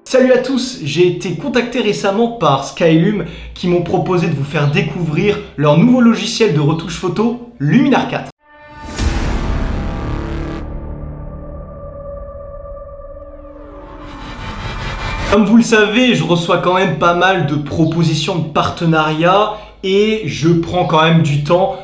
Salut à tous, j'ai été contacté récemment par Skylum qui m'ont proposé de vous faire découvrir leur nouveau logiciel de retouche photo, Luminar 4. Comme vous le savez, je reçois quand même pas mal de propositions de partenariat et je prends quand même du temps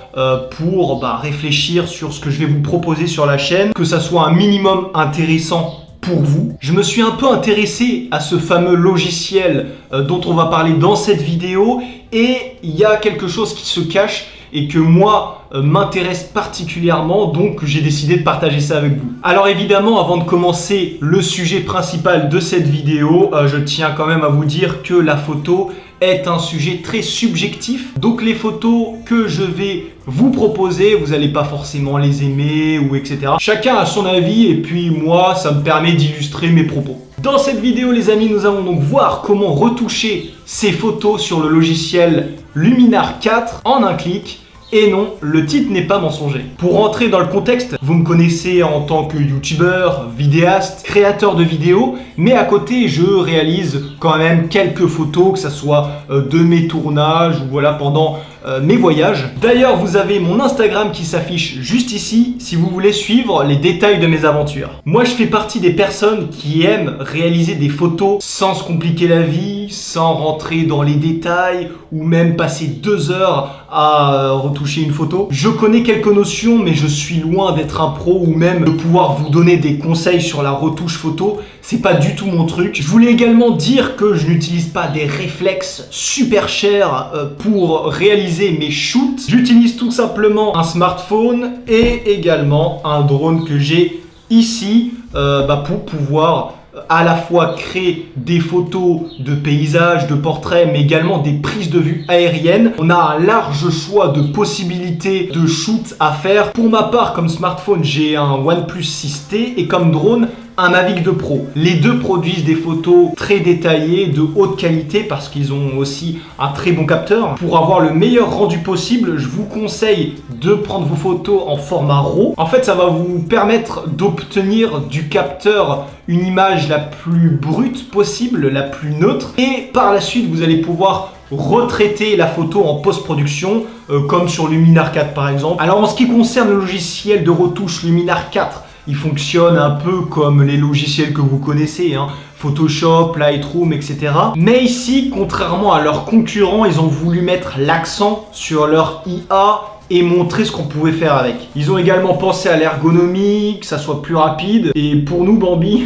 pour réfléchir sur ce que je vais vous proposer sur la chaîne, que ça soit un minimum intéressant pour vous. Je me suis un peu intéressé à ce fameux logiciel dont on va parler dans cette vidéo et il y a quelque chose qui se cache et que moi m'intéresse particulièrement, donc j'ai décidé de partager ça avec vous. Alors évidemment, avant de commencer le sujet principal de cette vidéo, je tiens quand même à vous dire que la photo est un sujet très subjectif. Donc les photos que je vais vous proposer, vous n'allez pas forcément les aimer ou etc. Chacun a son avis et puis moi, ça me permet d'illustrer mes propos. Dans cette vidéo, les amis, nous allons donc voir comment retoucher ces photos sur le logiciel Luminar 4 en un clic. Et non, le titre n'est pas mensonger. Pour rentrer dans le contexte, vous me connaissez en tant que youtubeur, vidéaste, créateur de vidéos, mais à côté, je réalise quand même quelques photos, que ce soit de mes tournages ou voilà pendant mes voyages. D'ailleurs, vous avez mon Instagram qui s'affiche juste ici si vous voulez suivre les détails de mes aventures. Moi, je fais partie des personnes qui aiment réaliser des photos sans se compliquer la vie, sans rentrer dans les détails ou même passer 2 heures à retoucher une photo. Je connais quelques notions, mais je suis loin d'être un pro ou même de pouvoir vous donner des conseils sur la retouche photo. C'est pas du tout mon truc. Je voulais également dire que je n'utilise pas des réflexes super chers pour réaliser mes shoots. J'utilise tout simplement un smartphone et également un drone que j'ai ici pour pouvoir à la fois créer des photos de paysages, de portraits, mais également des prises de vue aériennes. On a un large choix de possibilités de shoot à faire. Pour ma part, comme smartphone, j'ai un OnePlus 6T et comme drone, un Mavic 2 Pro. Les deux produisent des photos très détaillées, de haute qualité parce qu'ils ont aussi un très bon capteur. Pour avoir le meilleur rendu possible, je vous conseille de prendre vos photos en format RAW. En fait, ça va vous permettre d'obtenir du capteur une image la plus brute possible, la plus neutre. Et par la suite, vous allez pouvoir retraiter la photo en post-production, comme sur Luminar 4 par exemple. Alors en ce qui concerne le logiciel de retouche Luminar 4, il fonctionne un peu comme les logiciels que vous connaissez, Photoshop, Lightroom, etc. Mais ici, contrairement à leurs concurrents, ils ont voulu mettre l'accent sur leur IA et montrer ce qu'on pouvait faire avec. Ils ont également pensé à l'ergonomie, que ça soit plus rapide. Et pour nous, Bambi,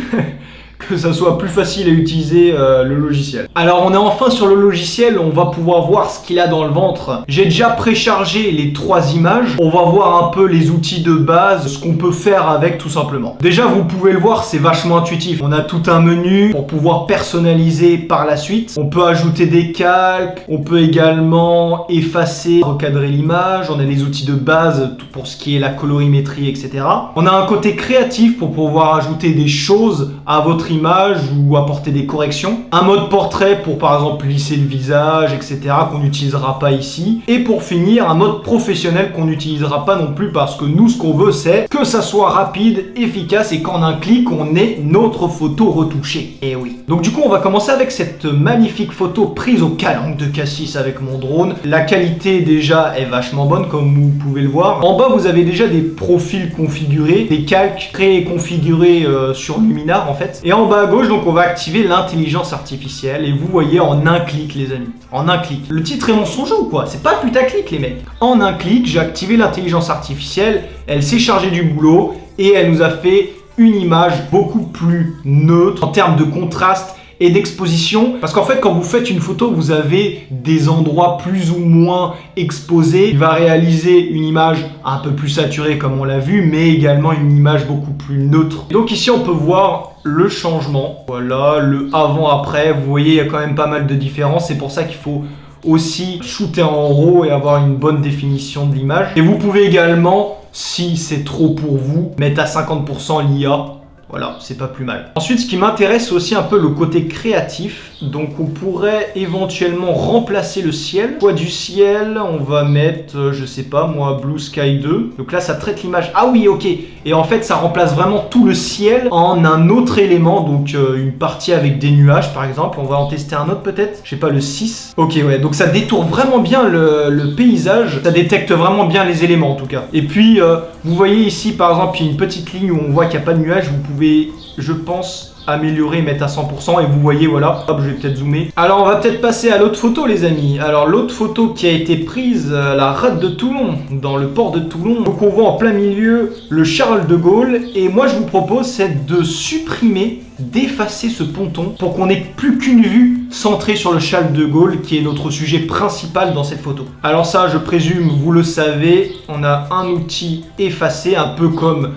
que ça soit plus facile à utiliser le logiciel. Alors on est enfin sur le logiciel, on va pouvoir voir ce qu'il a dans le ventre. J'ai déjà préchargé les 3 images. On va voir un peu les outils de base, ce qu'on peut faire avec tout simplement. Déjà vous pouvez le voir, c'est vachement intuitif. On a tout un menu pour pouvoir personnaliser par la suite. On peut ajouter des calques, on peut également effacer, recadrer l'image. On a les outils de base pour ce qui est la colorimétrie, etc. On a un côté créatif pour pouvoir ajouter des choses à votre image ou apporter des corrections. Un mode portrait pour par exemple lisser le visage, etc. qu'on n'utilisera pas ici. Et pour finir, un mode professionnel qu'on n'utilisera pas non plus parce que nous, ce qu'on veut, c'est que ça soit rapide, efficace et qu'en un clic, on ait notre photo retouchée. Et oui. Donc du coup, on va commencer avec cette magnifique photo prise au calanque de Cassis avec mon drone. La qualité déjà est vachement bonne comme vous pouvez le voir. En bas, vous avez déjà des profils configurés, des calques pré-configurés sur Luminar en fait. Et en bas à gauche, donc on va activer l'intelligence artificielle et vous voyez en un clic les amis, en un clic. Le titre est mensonger ou quoi? C'est pas putaclic les mecs. En un clic, j'ai activé l'intelligence artificielle, elle s'est chargée du boulot et elle nous a fait une image beaucoup plus neutre en termes de contraste et d'exposition, parce qu'en fait quand vous faites une photo vous avez des endroits plus ou moins exposés. Il va réaliser une image un peu plus saturée comme on l'a vu, mais également une image beaucoup plus neutre. Donc ici on peut voir le changement, voilà le avant-après. Vous voyez il y a quand même pas mal de différences, c'est pour ça qu'il faut aussi shooter en RAW et avoir une bonne définition de l'image. Et vous pouvez également, si c'est trop pour vous, mettre à 50% l'IA. Voilà, c'est pas plus mal. Ensuite, ce qui m'intéresse, c'est aussi un peu le côté créatif. Donc on pourrait éventuellement remplacer le ciel. Choix du ciel, on va mettre, je sais pas moi, Blue Sky 2. Donc là ça traite l'image. Ah oui, ok. Et en fait ça remplace vraiment tout le ciel en un autre élément. Donc une partie avec des nuages par exemple. On va en tester un autre peut-être. Je sais pas, le 6. Ok, ouais, donc ça détourne vraiment bien le paysage. Ça détecte vraiment bien les éléments en tout cas. Et puis vous voyez ici par exemple, il y a une petite ligne où on voit qu'il n'y a pas de nuages. Vous pouvez, je pense, améliorer, mettre à 100% et vous voyez, voilà, hop, je vais peut-être zoomer. Alors on va peut-être passer à l'autre photo les amis. Alors l'autre photo qui a été prise à la rade de Toulon, dans le port de Toulon. Donc on voit en plein milieu le Charles de Gaulle et moi je vous propose c'est de supprimer, d'effacer ce ponton pour qu'on n'ait plus qu'une vue centrée sur le Charles de Gaulle qui est notre sujet principal dans cette photo. Alors ça je présume vous le savez, on a un outil effacé un peu comme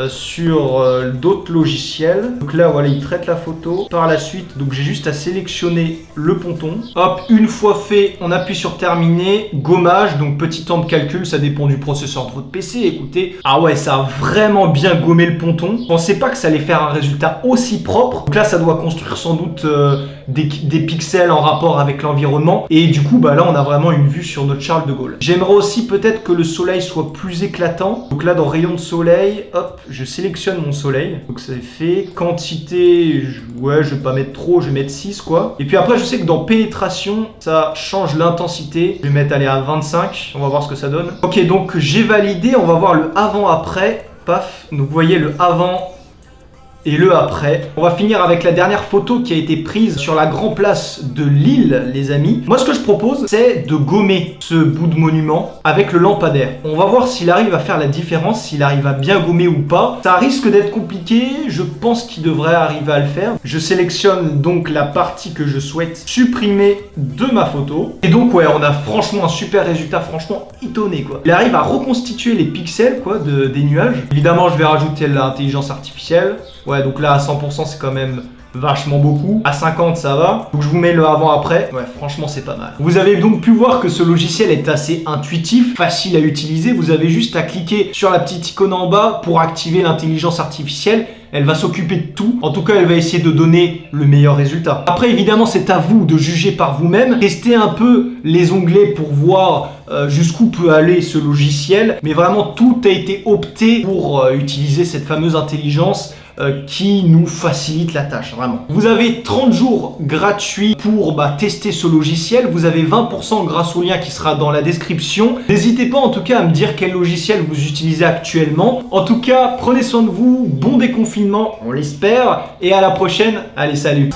sur d'autres logiciels. Donc là voilà, il traite la photo. Par la suite, donc j'ai juste à sélectionner le ponton. Hop, une fois fait, on appuie sur terminer. Gommage, donc petit temps de calcul, ça dépend du processeur de votre PC. Écoutez, ah ouais, ça a vraiment bien gommé le ponton. Je pensais pas que ça allait faire un résultat aussi propre. Donc là, ça doit construire sans doute des pixels en rapport avec l'environnement. Et du coup, bah là, on a vraiment une vue sur notre Charles de Gaulle. J'aimerais aussi peut-être que le soleil soit plus éclatant. Donc là, dans rayon de soleil, hop, je sélectionne mon soleil. Donc c'est fait. Quantité, ouais, je vais pas mettre trop, je vais mettre 6 quoi. Et puis après, je sais que dans pénétration, ça change l'intensité. Je vais mettre, allez, à 25. On va voir ce que ça donne. Ok, donc j'ai validé. On va voir le avant-après. Paf. Donc vous voyez le avant et le après. On va finir avec la dernière photo qui a été prise sur la grande place de Lille, les amis. Moi, ce que je propose, c'est de gommer ce bout de monument avec le lampadaire. On va voir s'il arrive à faire la différence, s'il arrive à bien gommer ou pas. Ça risque d'être compliqué, je pense qu'il devrait arriver à le faire. Je sélectionne donc la partie que je souhaite supprimer de ma photo. Et donc, ouais, on a franchement un super résultat, franchement étonné, quoi. Il arrive à reconstituer les pixels, quoi, des nuages. Évidemment, je vais rajouter l'intelligence artificielle. Ouais, donc là à 100% c'est quand même vachement beaucoup. À 50 ça va. Donc je vous mets le avant-après. Ouais, franchement c'est pas mal. Vous avez donc pu voir que ce logiciel est assez intuitif, facile à utiliser. Vous avez juste à cliquer sur la petite icône en bas pour activer l'intelligence artificielle. Elle va s'occuper de tout. En tout cas, elle va essayer de donner le meilleur résultat. Après, évidemment, c'est à vous de juger par vous-même. Testez un peu les onglets pour voir jusqu'où peut aller ce logiciel. Mais vraiment, tout a été opté pour utiliser cette fameuse intelligence qui nous facilite la tâche, vraiment. Vous avez 30 jours gratuits pour tester ce logiciel. Vous avez 20% grâce au lien qui sera dans la description. N'hésitez pas en tout cas à me dire quel logiciel vous utilisez actuellement. En tout cas, prenez soin de vous, bon déconfinement, on l'espère, et à la prochaine. Allez, salut!